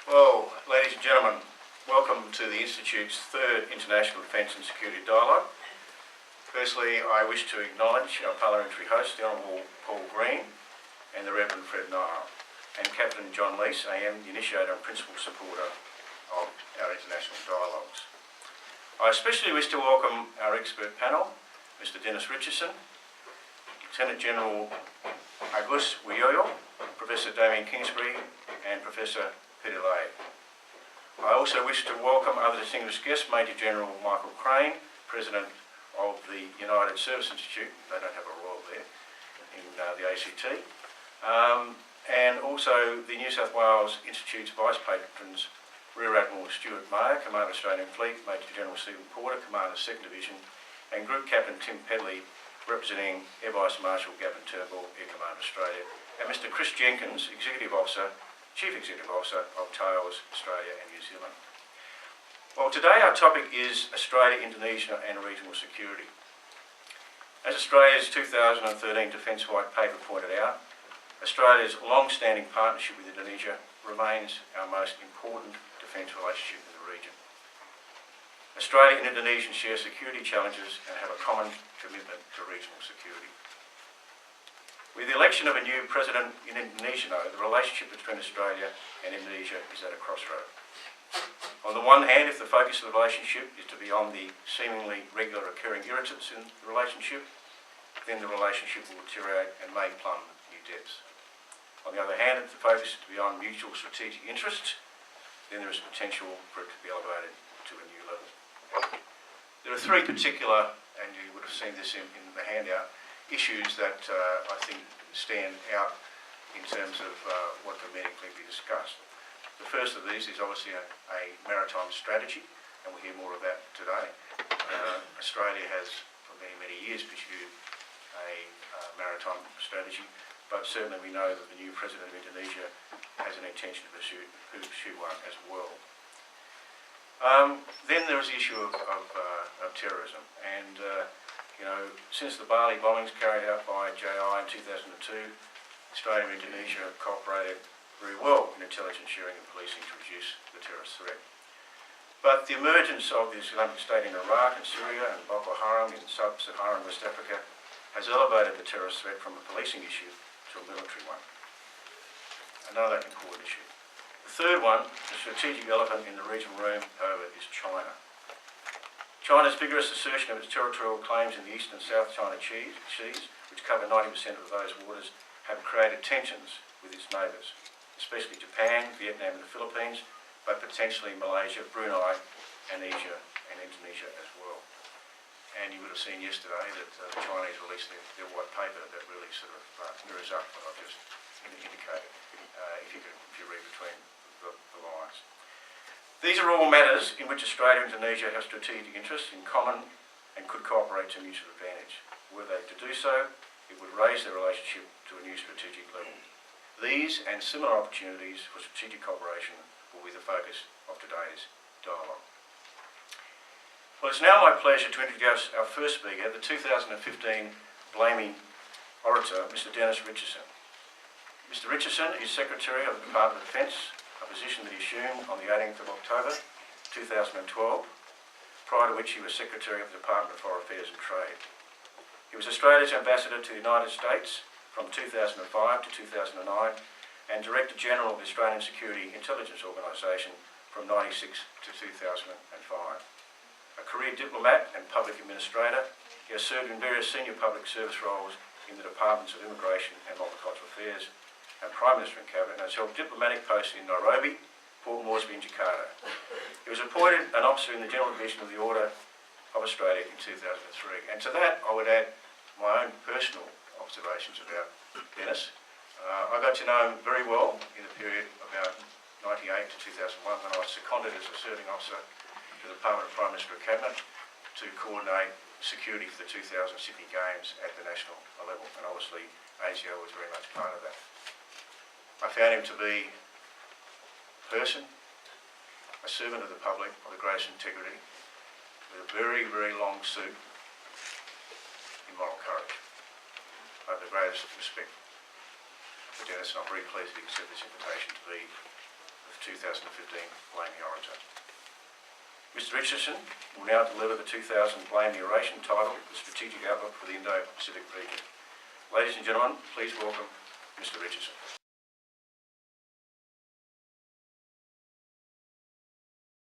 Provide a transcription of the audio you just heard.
Well, ladies and gentlemen, welcome to the Institute's third International Defence and Security Dialogue. Firstly, I wish to acknowledge our parliamentary host, the Honourable Paul Green, and the Reverend Fred Nile, and Captain John Leese, AM, the initiator and principal supporter of our international dialogues. I especially wish to welcome our expert panel, Mr Dennis Richardson, Lieutenant General Agus Wiyoyo, Professor Damien Kingsbury, and Professor Peter Lay. I also wish to welcome other distinguished guests, Major General Michael Crane, President of the United Service Institute, they don't have a royal there, in the ACT, and also the New South Wales Institute's Vice Patrons, Rear Admiral Stuart Mayer, Commander Australian Fleet, Major General Stephen Porter, Commander 2nd Division, and Group Captain Tim Pedley, representing Air Vice Marshal Gavin Turnbull, Air Command Australia, and Mr Chris Jenkins, Chief Executive Officer of TAILS Australia and New Zealand. Well, today our topic is Australia, Indonesia and regional security. As Australia's 2013 Defence White Paper pointed out, Australia's long-standing partnership with Indonesia remains our most important defence relationship in the region. Australia and Indonesia share security challenges and have a common commitment to regional security. With the election of a new president in Indonesia, the relationship between Australia and Indonesia is at a crossroad. On the one hand, if the focus of the relationship is to be on the seemingly regular occurring irritants in the relationship, then the relationship will deteriorate and may plumb new depths. On the other hand, if the focus is to be on mutual strategic interests, then there is potential for it to be elevated to a new level. There are three particular, and you would have seen this in the handout, issues that I think stand out in terms of what can meaningfully be discussed. The first of these is obviously a maritime strategy, and we'll hear more of that today. Australia has for many, many years pursued a maritime strategy, but certainly we know that the new President of Indonesia has an intention to pursue one as well. Then there is the issue of terrorism, and since the Bali bombings carried out by JI in 2002, Australia and Indonesia have cooperated very well in intelligence sharing and policing to reduce the terrorist threat. But the emergence of the Islamic State in Iraq and Syria and Boko Haram in sub-Saharan West Africa has elevated the terrorist threat from a policing issue to a military one. Another important issue. The third one, the strategic elephant in the regional room, however, is China. China's vigorous assertion of its territorial claims in the East and South China Seas, which cover 90% of those waters, have created tensions with its neighbours, especially Japan, Vietnam and the Philippines, but potentially Malaysia, Brunei, Indonesia and Indonesia as well. And you would have seen yesterday that the Chinese released their white paper that really sort of mirrors up what I've just indicated, if you read between the lines. These are all matters in which Australia and Indonesia have strategic interests in common and could cooperate to mutual advantage. Were they to do so, it would raise their relationship to a new strategic level. These and similar opportunities for strategic cooperation will be the focus of today's dialogue. Well, it's now my pleasure to introduce our first speaker, the 2015 Blaming Orator, Mr Dennis Richardson. Mr Richardson is Secretary of the Department of Defence, a position that he assumed on the 18th of October 2012, prior to which he was Secretary of the Department of Foreign Affairs and Trade. He was Australia's Ambassador to the United States from 2005 to 2009 and Director General of the Australian Security Intelligence Organisation from 1996 to 2005. A career diplomat and public administrator, he has served in various senior public service roles in the Departments of Immigration and Multicultural Affairs and Prime Minister in Cabinet, and has held diplomatic posts in Nairobi, Port Moresby and Jakarta. He was appointed an officer in the General Division of the Order of Australia in 2003. And to that I would add my own personal observations about Dennis. I got to know him very well in the period about 1998 to 2001 when I was seconded as a serving officer to the Department of Prime Minister and Cabinet to coordinate security for the 2000 Sydney Games at the national level, and obviously ASIO was very much part of that. I found him to be a person, a servant of the public, of the greatest integrity, with a very, very long suit in moral courage. I have the greatest respect for Dennis, and I'm very pleased to accept this invitation to be the 2015 Blamey Orator. Mr Richardson will now deliver the 2000 Blamey Oration titled The Strategic Outlook for the Indo-Pacific Region. Ladies and gentlemen, please welcome Mr Richardson.